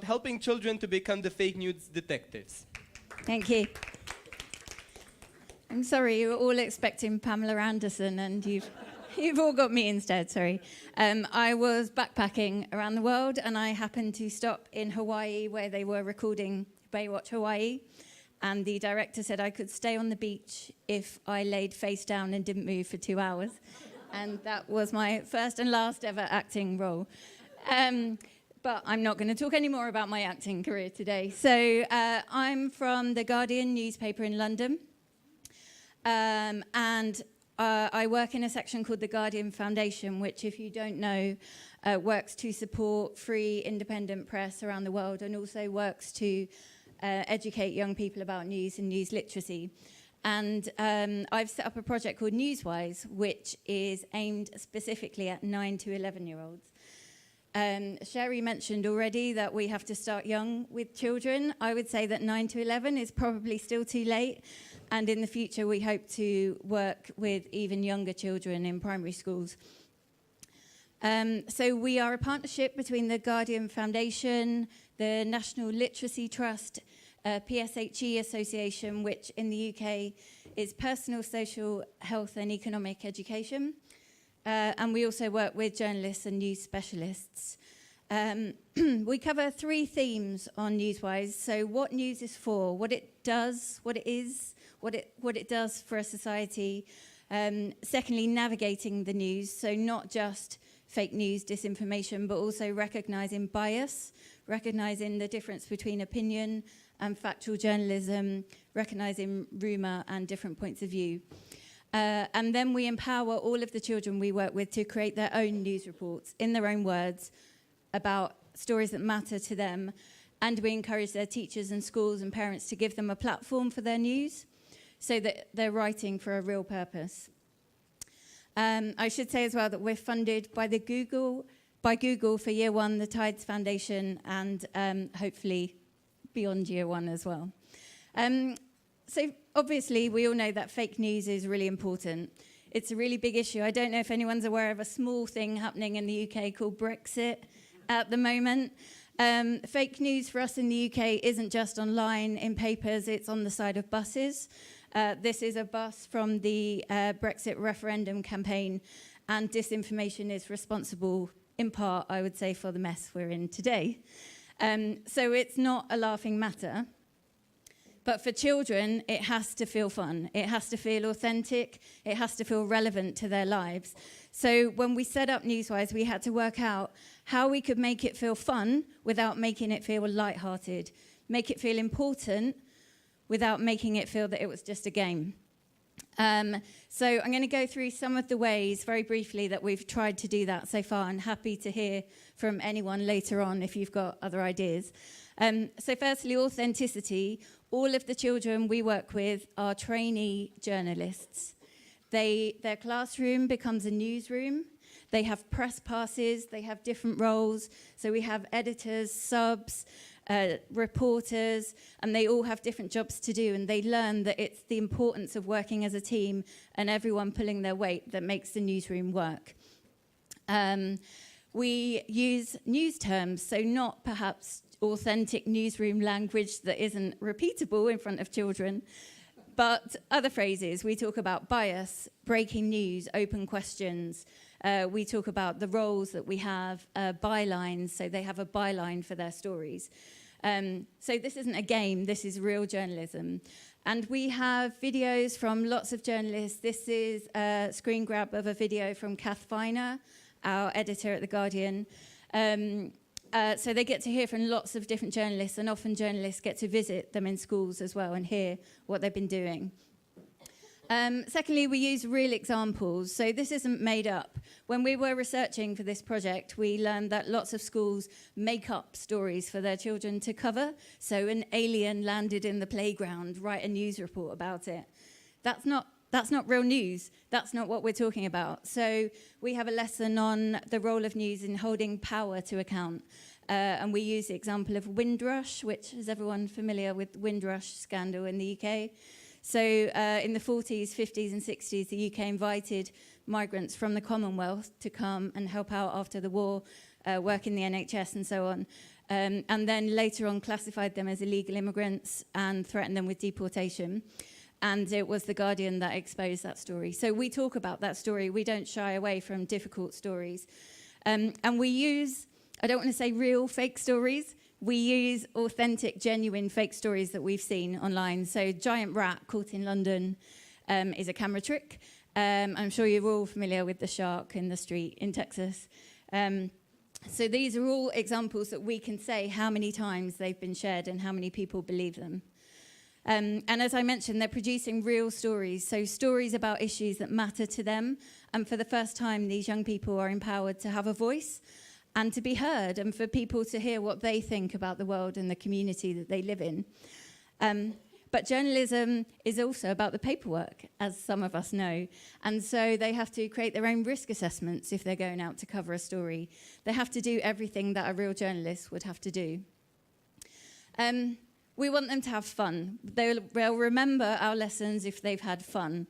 about helping children to become the fake news detectives. Thank you. I'm sorry, you were all expecting Pamela Anderson, and you've all got me instead, sorry. I was backpacking around the world, and I happened to stop in Hawaii, where they were recording Baywatch Hawaii, and the director said I could stay on the beach if I laid face down and didn't move for 2 hours. And that was my first and last ever acting role. But I'm not going to talk any more about my acting career today. So I'm from The Guardian newspaper in London. And I work in a section called the Guardian Foundation, which, if you don't know, works to support free independent press around the world, and also works to educate young people about news and news literacy. And I've set up a project called Newswise, which is aimed specifically at 9 to 11-year-olds. Sherry mentioned already that we have to start young with children. I would say that 9 to 11 is probably still too late. And in the future, we hope to work with even younger children in primary schools. So we are a partnership between the Guardian Foundation, the National Literacy Trust, PSHE Association, which in the UK is Personal, Social, Health and Economic Education. And we also work with journalists and news specialists. We cover 3 themes on Newswise. So what news is for, what it does, what it is, what it does for a society. Secondly, navigating the news. So not just fake news, disinformation, but also recognizing bias, recognizing the difference between opinion and factual journalism, recognizing rumor and different points of view. And then we empower all of the children we work with to create their own news reports in their own words about stories that matter to them. And we encourage their teachers and schools and parents to give them a platform for their news so that they're writing for a real purpose. I should say as well that we're funded by Google for Year 1, the Tides Foundation, and hopefully beyond Year 1 as well. So obviously, we all know that fake news is really important. It's a really big issue. I don't know if anyone's aware of a small thing happening in the UK called Brexit at the moment. Fake news for us in the UK isn't just online in papers, it's on the side of buses. This is a bus from the Brexit referendum campaign, and disinformation is responsible, in part, I would say, for the mess we're in today. So it's not a laughing matter. But for children, it has to feel fun. It has to feel authentic. It has to feel relevant to their lives. So when we set up Newswise, we had to work out how we could make it feel fun without making it feel lighthearted, make it feel important without making it feel that it was just a game. So I'm going to go through some of the ways, very briefly, that we've tried to do that so far, and happy to hear from anyone later on if you've got other ideas. So firstly, authenticity. All of the children we work with are trainee journalists. Their classroom becomes a newsroom. They have press passes. They have different roles. So we have editors, subs, reporters, and they all have different jobs to do, and they learn that it's the importance of working as a team and everyone pulling their weight that makes the newsroom work. We use news terms, so not perhaps authentic newsroom language that isn't repeatable in front of children, but other phrases. We talk about bias, breaking news, open questions. We talk about the roles that we have, bylines, so they have a byline for their stories. So this isn't a game, this is real journalism. And we have videos from lots of journalists. This is a screen grab of a video from Kath Viner, our editor at The Guardian. So they get to hear from lots of different journalists, and often journalists get to visit them in schools as well and hear what they've been doing. Secondly, we use real examples. So this isn't made up. When we were researching for this project, we learned that lots of schools make up stories for their children to cover. So an alien landed in the playground, write a news report about it. That's not real news. That's not what we're talking about. So we have a lesson on the role of news in holding power to account. And we use the example of Windrush, which is everyone familiar with the Windrush scandal in the UK. So in the 40s, 50s and 60s, the UK invited migrants from the Commonwealth to come and help out after the war, work in the NHS and so on. and then later on classified them as illegal immigrants and threatened them with deportation. And it was The Guardian that exposed that story. So we talk about that story. We don't shy away from difficult stories. And we use, I don't want to say real fake stories, we use authentic, genuine fake stories that we've seen online. So giant rat caught in London is a camera trick. I'm sure you're all familiar with the shark in the street in Texas. So these are all examples that we can say how many times they've been shared and how many people believe them. And as I mentioned, they're producing real stories, so stories about issues that matter to them. And for the first time, these young people are empowered to have a voice and to be heard, and for people to hear what they think about the world and the community that they live in. But journalism is also about the paperwork, as some of us know. And so they have to create their own risk assessments if they're going out to cover a story. They have to do everything that a real journalist would have to do. We want them to have fun. They'll remember our lessons if they've had fun.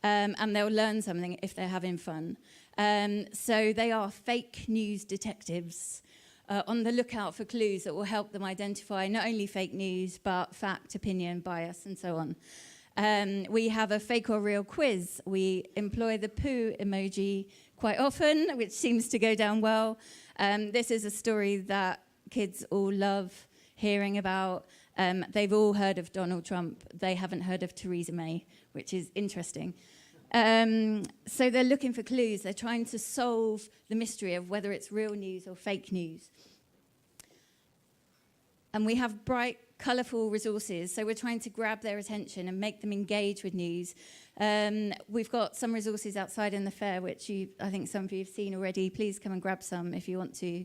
And they'll learn something if they're having fun. So they are fake news detectives on the lookout for clues that will help them identify not only fake news, but fact, opinion, bias, and so on. We have a fake or real quiz. We employ the poo emoji quite often, which seems to go down well. This is a story that kids all love hearing about. They've all heard of Donald Trump. They haven't heard of Theresa May, which is interesting. So they're looking for clues. They're trying to solve the mystery of whether it's real news or fake news. And we have bright, colourful resources. So we're trying to grab their attention and make them engage with news. We've got some resources outside in the fair, which I think some of you have seen already. Please come and grab some if you want to.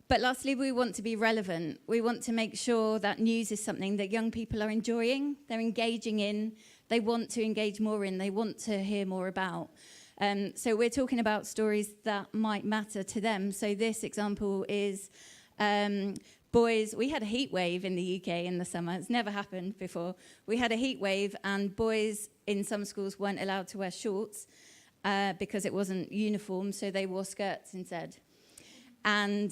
But lastly, we want to be relevant. We want to make sure that news is something that young people are enjoying, they're engaging in, they want to engage more in, they want to hear more about. So we're talking about stories that might matter to them. So this example is boys. We had a heat wave in the UK in the summer. It's never happened before. We had a heat wave, and boys in some schools weren't allowed to wear shorts because it wasn't uniform, so they wore skirts instead. And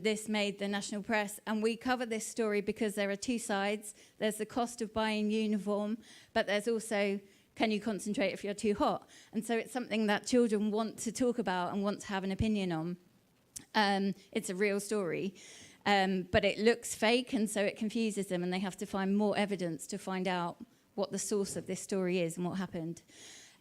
this made the national press. And we cover this story because there are two sides. There's the cost of buying uniform, but there's also, can you concentrate if you're too hot? And so it's something that children want to talk about and want to have an opinion on. It's a real story, but it looks fake, and so it confuses them, and they have to find more evidence to find out what the source of this story is and what happened.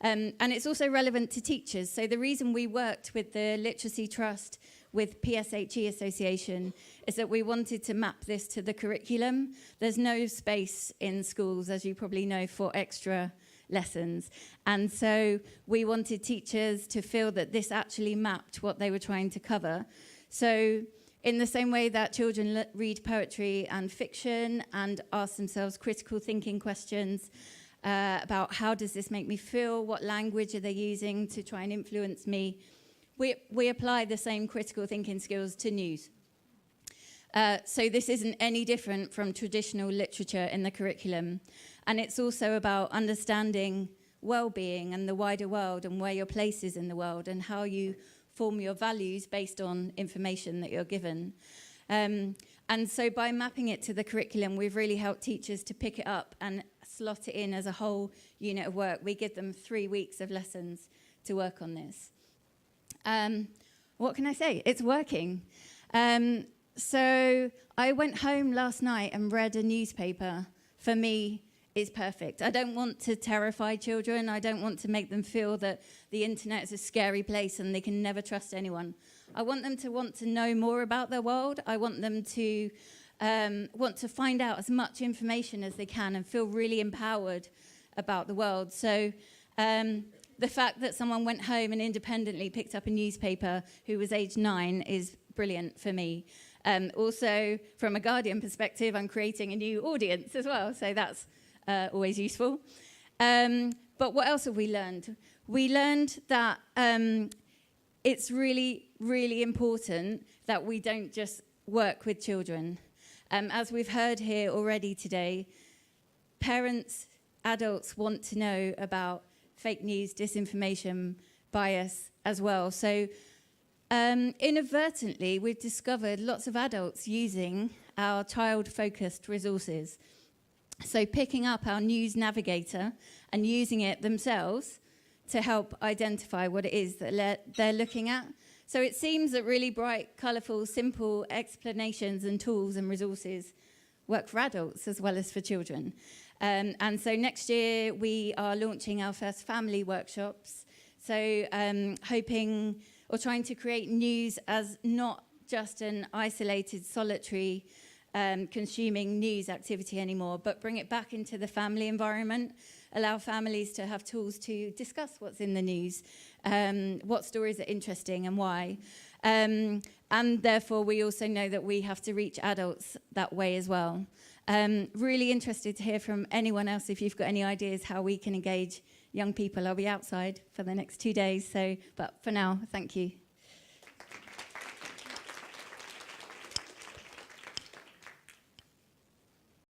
And it's also relevant to teachers. So the reason we worked with the Literacy Trust with PSHE Association is that we wanted to map this to the curriculum. There's no space in schools, as you probably know, for extra lessons. And so we wanted teachers to feel that this actually mapped what they were trying to cover. So in the same way that children read poetry and fiction and ask themselves critical thinking questions about how does this make me feel, what language are they using to try and influence me, we apply the same critical thinking skills to news. So this isn't any different from traditional literature in the curriculum. And it's also about understanding well-being and the wider world and where your place is in the world and how you form your values based on information that you're given. And so by mapping it to the curriculum, we've really helped teachers to pick it up and slot it in as a whole unit of work. We give them 3 weeks of lessons to work on this. What can I say? It's working. So I went home last night and read a newspaper. For me, is perfect. I don't want to terrify children. I don't want to make them feel that the internet is a scary place and they can never trust anyone. I want them to want to know more about their world. I want them to want to find out as much information as they can and feel really empowered about the world. So the fact that someone went home and independently picked up a newspaper who was age 9 is brilliant for me. Also, from a Guardian perspective, I'm creating a new audience as well, so that's always useful. But what else have we learned? We learned that it's really, really important that we don't just work with children. As we've heard here already today, parents, adults want to know about fake news, disinformation, bias as well. So Inadvertently, we've discovered lots of adults using our child-focused resources. So picking up our news navigator and using it themselves to help identify what it is that they're looking at. So it seems that really bright, colourful, simple explanations and tools and resources work for adults as well as for children. And so next year we are launching our first family workshops. So hoping or trying to create news as not just an isolated, solitary consuming news activity anymore, but bring it back into the family environment, allow families to have tools to discuss what's in the news, what stories are interesting and why. And therefore, we also know that we have to reach adults that way as well. Really interested to hear from anyone else if you've got any ideas how we can engage young people. I'll be outside for the next 2 days, but for now, thank you.